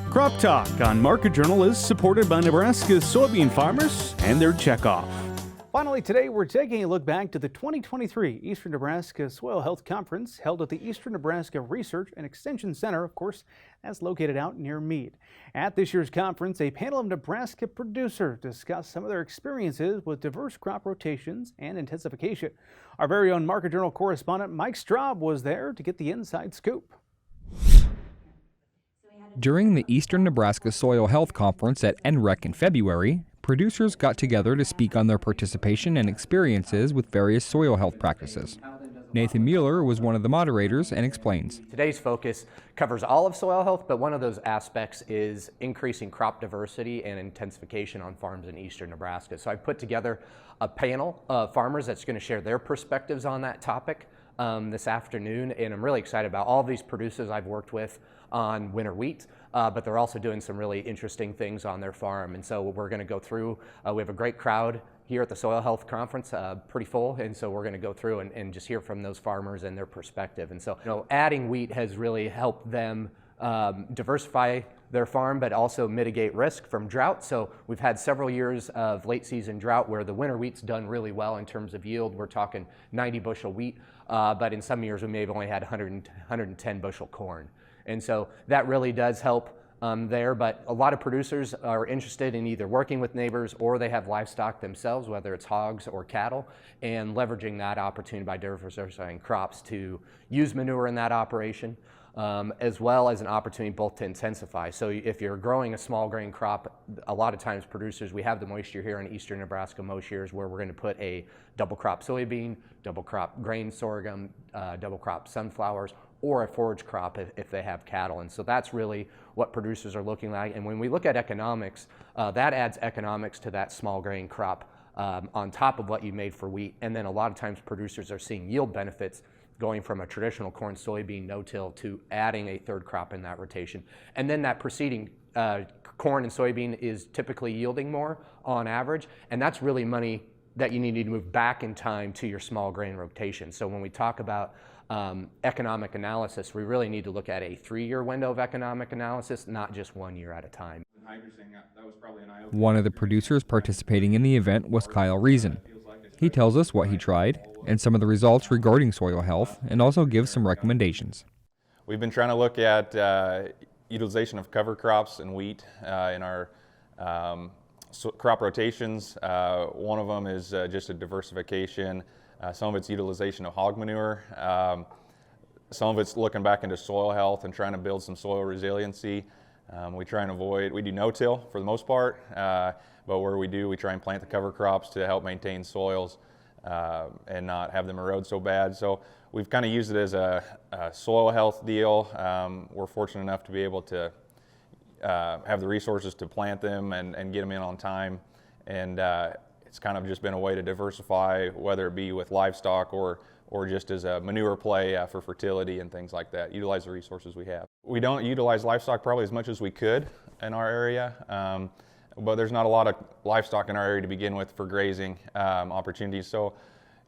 Crop Talk on Market Journal is supported by Nebraska soybean farmers and their checkoff. Finally, today we're taking a look back to the 2023 Eastern Nebraska Soil Health Conference held at the Eastern Nebraska Research and Extension Center. Of course, that's located out near Mead. At this year's conference, a panel of Nebraska producers discussed some of their experiences with diverse crop rotations and intensification. Our very own Market Journal correspondent Mike Straub was there to get the inside scoop. During the Eastern Nebraska Soil Health Conference at NREC in February, producers got together to speak on their participation and experiences with various soil health practices. Nathan Mueller was one of the moderators and explains. Today's focus covers all of soil health, but one of those aspects is increasing crop diversity and intensification on farms in eastern Nebraska. So I put together a panel of farmers that's going to share their perspectives on that topic this afternoon, and I'm really excited about all of these producers I've worked with on winter wheat, but they're also doing some really interesting things on their farm. And so we're going to go through, we have a great crowd here at the Soil Health Conference, pretty full, and so we're going to go through and just hear from those farmers and their perspective. And so, adding wheat has really helped them diversify their farm, but also mitigate risk from drought. So we've had several years of late season drought where the winter wheat's done really well in terms of yield. We're talking 90 bushel wheat, but in some years we may have only had 110 bushel corn. And so that really does help there, but a lot of producers are interested in either working with neighbors or they have livestock themselves, whether it's hogs or cattle, and leveraging that opportunity by diversifying crops to use manure in that operation, as well as an opportunity both to intensify. So if you're growing a small grain crop, a lot of times producers, we have the moisture here in eastern Nebraska most years where we're going to put a double crop soybean, double crop grain sorghum, double crop sunflowers, or a forage crop if they have cattle. And so that's really what producers are looking like. And when we look at economics, that adds economics to that small grain crop on top of what you made for wheat. And then a lot of times producers are seeing yield benefits going from a traditional corn soybean no-till to adding a third crop in that rotation. And then that preceding corn and soybean is typically yielding more on average. And that's really money that you need to move back in time to your small grain rotation. So when we talk about economic analysis, we really need to look at a 3-year window of economic analysis, not just 1 year at a time. One of the producers participating in the event was Kyle Reason. He tells us what he tried and some of the results regarding soil health, and also gives some recommendations. We've been trying to look at utilization of cover crops and wheat in our crop rotations. One of them is just a diversification. Some of it's utilization of hog manure. Some of it's looking back into soil health and trying to build some soil resiliency. We try and avoid, we do no-till for the most part, but where we do, we try and plant the cover crops to help maintain soils and not have them erode so bad. So we've kind of used it as a soil health deal. We're fortunate enough to be able to have the resources to plant them and get them in on time. And it's kind of just been a way to diversify, whether it be with livestock or just as a manure play for fertility and things like that. Utilize the resources we have. We don't utilize livestock probably as much as we could in our area, but there's not a lot of livestock in our area to begin with for grazing opportunities. So,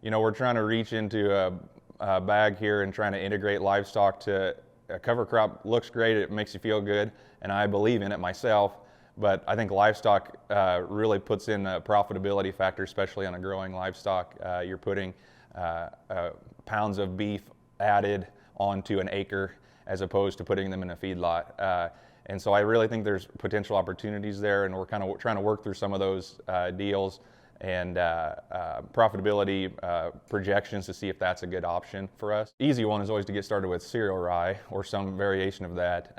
we're trying to reach into a bag here and trying to integrate livestock to a cover crop. Looks great, it makes you feel good, and I believe in it myself. But I think livestock really puts in a profitability factor, especially on a growing livestock. You're putting pounds of beef added onto an acre as opposed to putting them in a feedlot. And so I really think there's potential opportunities there, and we're kind of trying to work through some of those deals and profitability projections to see if that's a good option for us. Easy one is always to get started with cereal rye or some variation of that.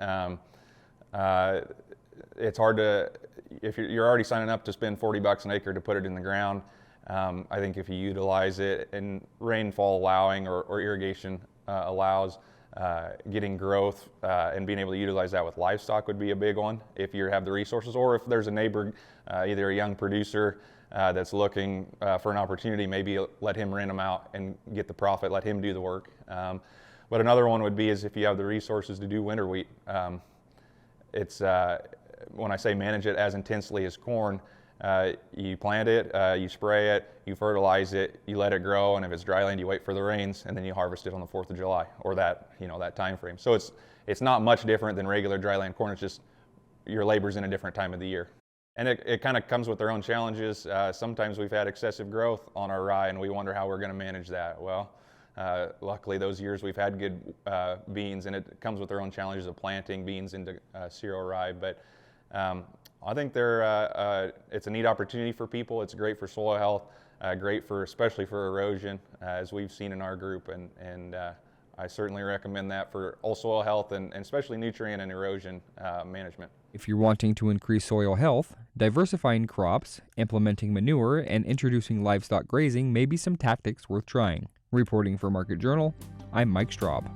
It's hard to, if you're already signing up to spend $40 an acre to put it in the ground, I think if you utilize it and rainfall allowing or irrigation allows, getting growth and being able to utilize that with livestock would be a big one if you have the resources, or if there's a neighbor, either a young producer that's looking for an opportunity, maybe let him rent them out and get the profit, let him do the work. But another one would be is if you have the resources to do winter wheat. It's when I say manage it as intensely as corn, you plant it, you spray it, you fertilize it, you let it grow, and if it's dry land, you wait for the rains, and then you harvest it on the 4th of July, or that time frame. So it's not much different than regular dry land corn. It's just your labor's in a different time of the year. And it kind of comes with their own challenges. Sometimes we've had excessive growth on our rye and we wonder how we're going to manage that. Well, luckily those years we've had good beans, and it comes with their own challenges of planting beans into cereal rye. But I think it's a neat opportunity for people. It's great for soil health, great especially for erosion, as we've seen in our group, and I certainly recommend that for all soil health and especially nutrient and erosion management. If you're wanting to increase soil health, diversifying crops, implementing manure, and introducing livestock grazing may be some tactics worth trying. Reporting for Market Journal, I'm Mike Straub.